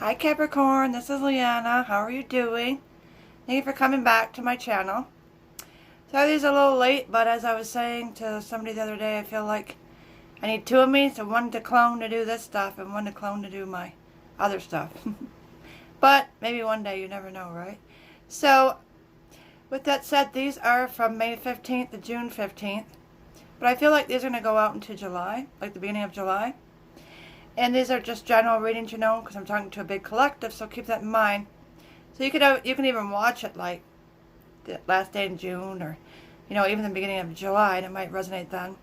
Hi Capricorn, this is Leanna. How are you doing? Thank you for coming back to my channel. Sorry it's a little late, but as I was saying to somebody the other day, I feel like I need two of me, so one to clone to do this stuff and one to clone to do my other stuff. But maybe one day, you never know, right? So, with that said, these are from May 15th to June 15th. But I feel like these are going to go out into July, like the beginning of July. And these are just general readings, you know, because I'm talking to a big collective, so keep that in mind. So you can even watch it like the last day in June or, you know, even the beginning of July, and it might resonate then.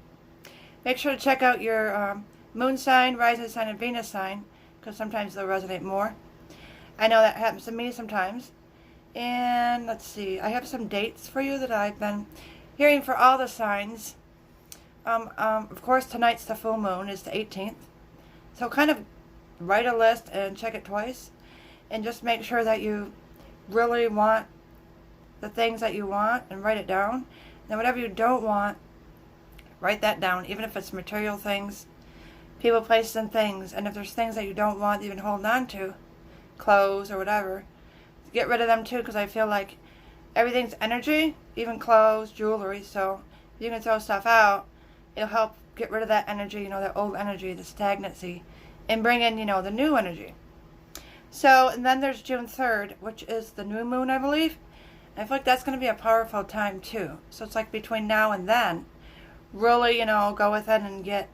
Make sure to check out your moon sign, rising sign, and Venus sign, because sometimes they'll resonate more. I know that happens to me sometimes. And let's see, I have some dates for you that I've been hearing for all the signs. Of course, tonight's the full moon, is the 18th. So kind of write a list and check it twice. And just make sure that you really want the things that you want and write it down. And then whatever you don't want, write that down, even if it's material things, people, places, and things. And if there's things that you don't want that you've been holding on to, clothes or whatever, get rid of them too, because I feel like everything's energy, even clothes, jewelry. So if you can throw stuff out, it'll help get rid of that energy, you know, that old energy, the stagnancy, and bring in, you know, the new energy. So, and then there's June 3rd, which is the new moon, I believe. And I feel like that's going to be a powerful time too. So it's like between now and then, really, you know, go within and get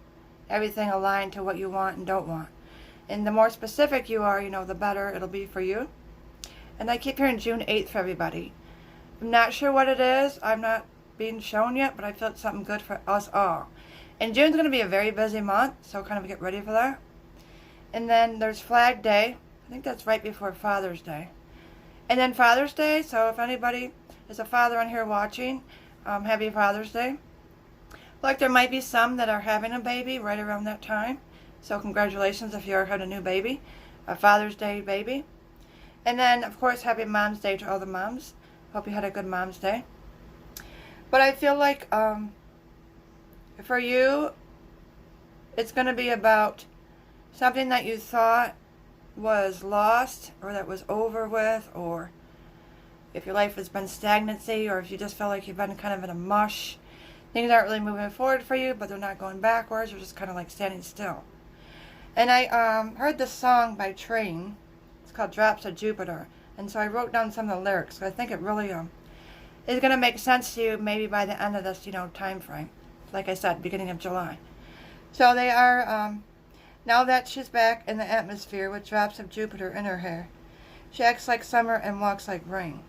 everything aligned to what you want and don't want. And the more specific you are, you know, the better it'll be for you. And I keep hearing June 8th for everybody. I'm not sure what it is. I'm not being shown yet, but I feel it's something good for us all. And June's going to be a very busy month, so kind of get ready for that. And then there's Flag Day. I think that's right before Father's Day. And then Father's Day, so if anybody is a father on here watching, happy Father's Day. Like there might be some that are having a baby right around that time. So congratulations if you had a new baby, a Father's Day baby. And then, of course, happy Mom's Day to all the moms. Hope you had a good Mom's Day. But I feel like for you, it's going to be about something that you thought was lost or that was over with, or if your life has been stagnancy, or if you just felt like you've been kind of in a mush. Things aren't really moving forward for you, but they're not going backwards. You're just kind of like standing still. And I heard this song by Train. It's called Drops of Jupiter. And so I wrote down some of the lyrics. So I think it really is going to make sense to you maybe by the end of this, you know, time frame. Like I said, beginning of July. So they are, now that she's back in the atmosphere with drops of Jupiter in her hair, she acts like summer and walks like rain.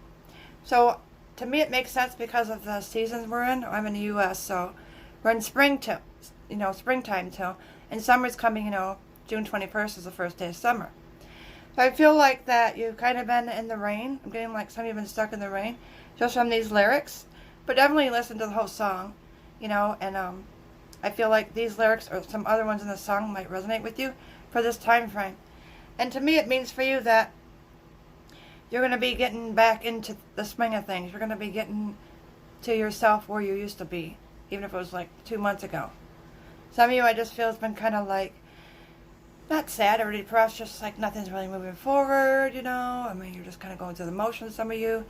So to me it makes sense because of the seasons we're in. I'm in the U.S., so we're in spring till, you know, springtime till, and summer's coming, you know, June 21st is the first day of summer. So I feel like that you've kind of been in the rain. I'm getting like some of you have been stuck in the rain just from these lyrics. But definitely listen to the whole song, you know, and I feel like these lyrics or some other ones in the song might resonate with you for this time frame. And to me it means for you that you're going to be getting back into the swing of things. You're going to be getting to yourself where you used to be, even if it was like 2 months ago. Some of you I just feel has been kind of like, not sad or depressed, just like nothing's really moving forward, you know. I mean, you're just kind of going through the motions, some of you.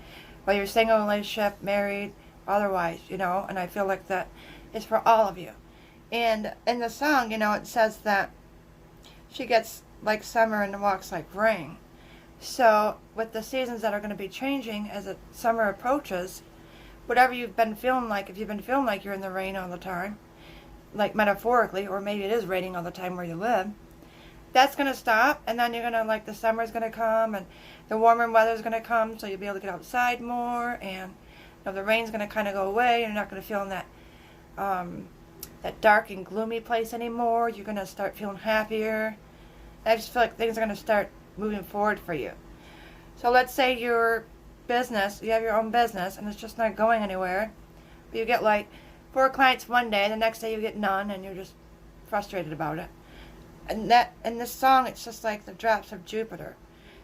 Whether you're single, relationship, married, otherwise, you know. And I feel like that is for all of you. And in the song, you know, it says that she gets like summer and walks like rain. So with the seasons that are going to be changing as summer approaches, whatever you've been feeling like, if you've been feeling like you're in the rain all the time, like metaphorically, or maybe it is raining all the time where you live, that's going to stop, and then you're going to, like, the summer's going to come, and the warmer weather's going to come, so you'll be able to get outside more, and you know, the rain's going to kind of go away, and you're not going to feel in that that dark and gloomy place anymore. You're going to start feeling happier. I just feel like things are going to start moving forward for you. So let's say your business, you have your own business, and it's just not going anywhere, but you get like 4 clients one day, the next day you get none, and you're just frustrated about it. And that in this song, it's just like the drops of Jupiter.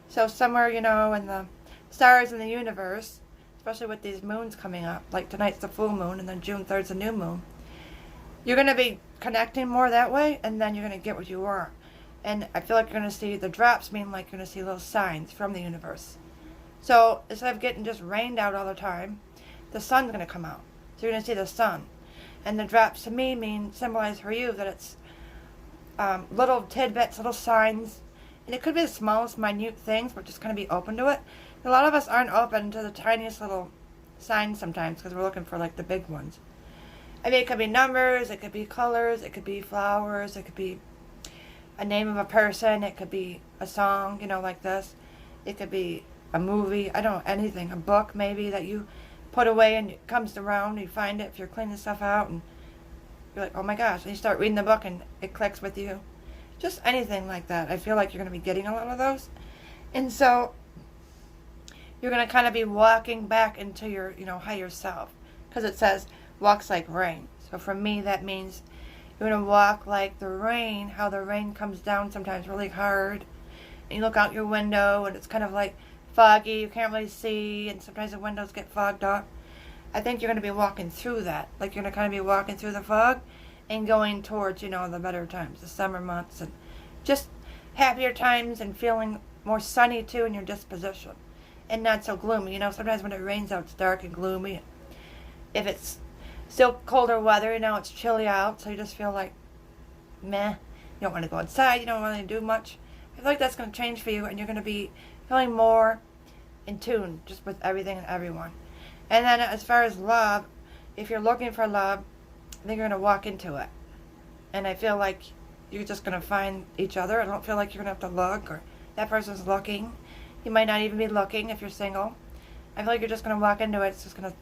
So somewhere, you know, in the stars in the universe, especially with these moons coming up, like tonight's the full moon, and then June 3rd's the new moon, you're going to be connecting more that way, and then you're going to get what you want. And I feel like you're going to see the drops mean like you're going to see little signs from the universe. So instead of getting just rained out all the time, the sun's going to come out. So you're going to see the sun. And the drops to me symbolize for you that it's little tidbits, little signs. And it could be the smallest, minute things, but just kind of be open to it. A lot of us aren't open to the tiniest little signs sometimes because we're looking for like the big ones. I mean, it could be numbers, it could be colors, it could be flowers, it could be a name of a person, it could be a song, you know, like this. It could be a movie, I don't know, anything. A book maybe that you put away and it comes around, you find it if you're cleaning stuff out and you're like, oh my gosh, and you start reading the book and it clicks with you. Just anything like that. I feel like you're going to be getting a lot of those. And so you're going to kind of be walking back into your, you know, higher self. Because it says, walks like rain. So for me, that means you're going to walk like the rain, how the rain comes down sometimes really hard. And you look out your window and it's kind of like foggy, you can't really see, and sometimes the windows get fogged up. I think you're going to be walking through that. Like you're going to kind of be walking through the fog and going towards, you know, the better times, the summer months, and just happier times and feeling more sunny too in your disposition. And not so gloomy. You know, sometimes when it rains out, it's dark and gloomy. If it's still colder weather, you know, it's chilly out, so you just feel like, meh. You don't want to go outside, you don't want to do much. I feel like that's going to change for you, and you're going to be feeling more in tune just with everything and everyone. And then as far as love, if you're looking for love, I think you're going to walk into it. And I feel like you're just going to find each other. I don't feel like you're going to have to look, or that person's looking. You might not even be looking if you're single. I feel like you're just going to walk into it. It's just going to,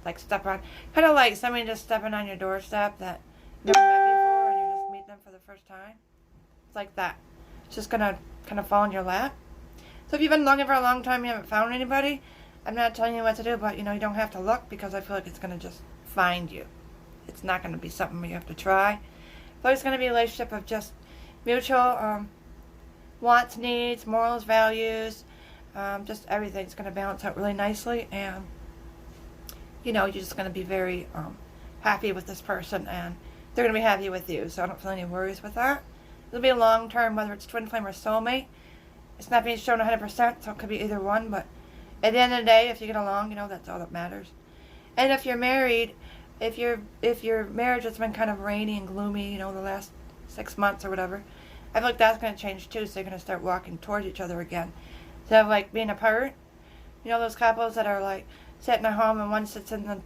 like, step on. Kind of like somebody just stepping on your doorstep that you never met before, and you just meet them for the first time. It's like that. It's just going to kind of fall in your lap. So if you've been looking for a long time and you haven't found anybody, I'm not telling you what to do, but, you know, you don't have to look because I feel like it's going to just find you. It's not going to be something you have to try. But it's going to be a relationship of just mutual wants, needs, morals, values, just everything's going to balance out really nicely, and you know, you're just going to be very happy with this person, and they're going to be happy with you, so I don't feel any worries with that. It'll be a long term, whether it's twin flame or soulmate. It's not being shown 100%, so it could be either one, but at the end of the day, if you get along, you know, that's all that matters. And if you're married, if your marriage has been kind of rainy and gloomy, you know, the last 6 months or whatever, I feel like that's going to change too, so you're going to start walking towards each other again. Instead of like being apart, you know those couples that are like sitting at home and one sits in the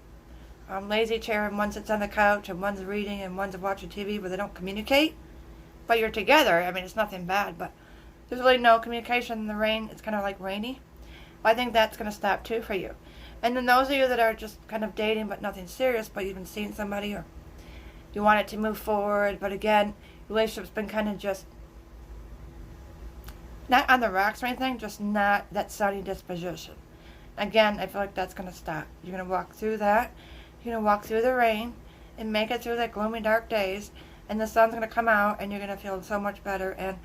lazy chair and one sits on the couch and one's reading and one's watching TV where they don't communicate? But you're together. I mean, it's nothing bad, but there's really no communication in the rain. It's kind of like rainy. Well, I think that's going to stop too for you. And then those of you that are just kind of dating but nothing serious, but you've been seeing somebody or you want it to move forward, but again, relationship's been kind of just not on the rocks or anything, just not that sunny disposition. Again, I feel like that's going to stop. You're going to walk through that. You're going to walk through the rain and make it through the gloomy, dark days, and the sun's going to come out, and you're going to feel so much better, and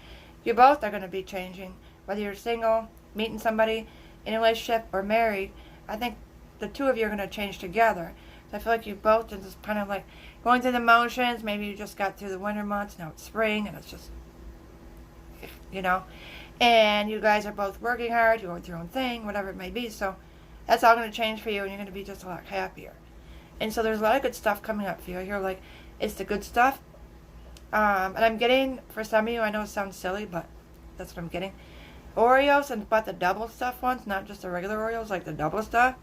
you both are going to be changing. Whether you're single, meeting somebody, in a relationship, or married, I think the two of you are going to change together. So I feel like you both are just kind of like going through the motions. Maybe you just got through the winter months, now it's spring, and it's just, you know, and you guys are both working hard, you're going through your own thing, whatever it may be, so that's all going to change for you, and you're going to be just a lot happier. And so there's a lot of good stuff coming up for you. I hear, like, it's the good stuff. And I'm getting, for some of you, I know it sounds silly, but that's what I'm getting, Oreos, and but the double stuff ones, not just the regular Oreos, like the double stuff.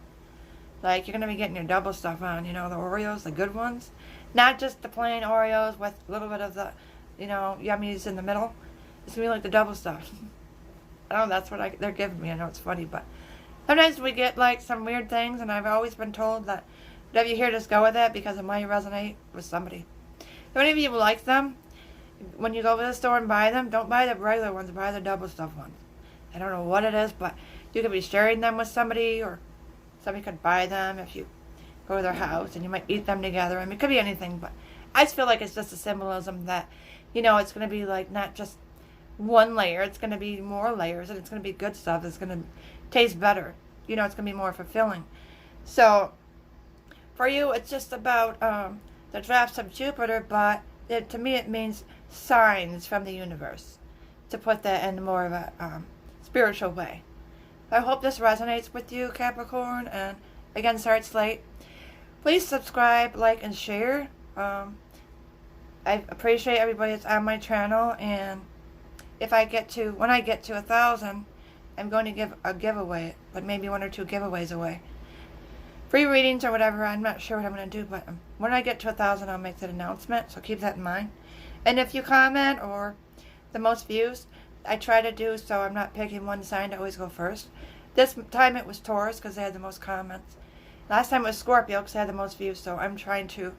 Like, you're going to be getting your double stuff on, you know, the Oreos, the good ones. Not just the plain Oreos with a little bit of the, you know, yummies in the middle. It's going to be like the double stuff. I don't know, that's what they're giving me. I know it's funny, but sometimes we get, like, some weird things, and I've always been told that whatever you hear, just go with it, because it might resonate with somebody. If any of you like them, when you go to the store and buy them, don't buy the regular ones, buy the double stuff ones. I don't know what it is, but you could be sharing them with somebody, or somebody could buy them if you go to their house, and you might eat them together. I mean, it could be anything, but I just feel like it's just a symbolism that, you know, it's going to be like not just one layer, it's going to be more layers, and it's going to be good stuff. It's going to taste better. You know, it's going to be more fulfilling. So for you, it's just about the drafts of Jupiter, but to me it means signs from the universe, to put that in more of a spiritual way. I hope this resonates with you, Capricorn. And again, sorry it's late. Please subscribe, like, and share. I appreciate everybody that's on my channel, and when I get to 1,000, I'm going to give a giveaway, but maybe 1 or 2 giveaways away. Free readings or whatever, I'm not sure what I'm going to do, but when I get to 1,000, I'll make that announcement, so keep that in mind. And if you comment or the most views, I try to do so I'm not picking one sign to always go first. This time it was Taurus because they had the most comments. Last time it was Scorpio because they had the most views, so I'm trying to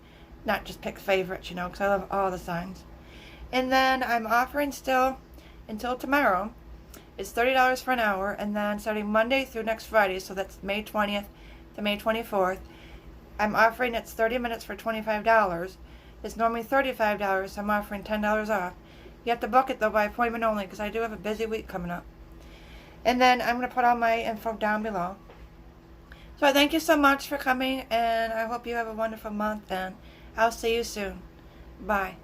not just pick favorites, because I love all the signs. And then I'm offering still until tomorrow. It's $30 for an hour, and then starting Monday through next Friday, so that's May 20th to May 24th, I'm offering it's 30 minutes for $25. It's normally $35, so I'm offering $10 off. You have to book it though by appointment only because I do have a busy week coming up. And then I'm going to put all my info down below. So I thank you so much for coming, and I hope you have a wonderful month, and I'll see you soon. Bye.